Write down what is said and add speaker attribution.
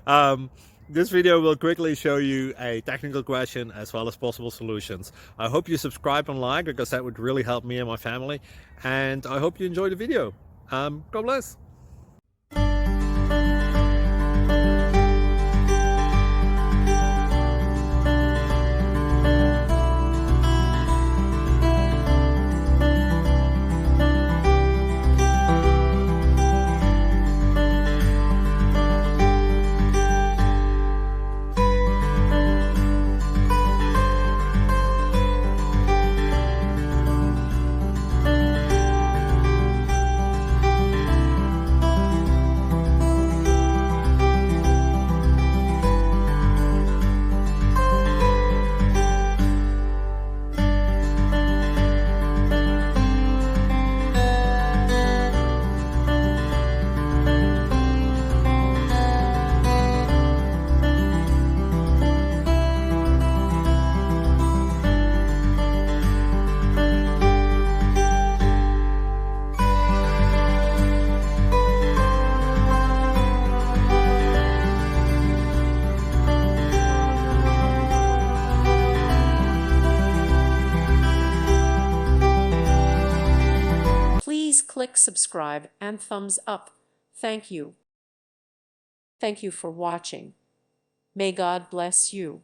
Speaker 1: um, this video will quickly show you a technical question as well as possible solutions. I hope you subscribe and like, because that would really help me and my family. And I hope you enjoy the video. God bless.
Speaker 2: Please click subscribe and thumbs up. Thank you. Thank you for watching. May God bless you.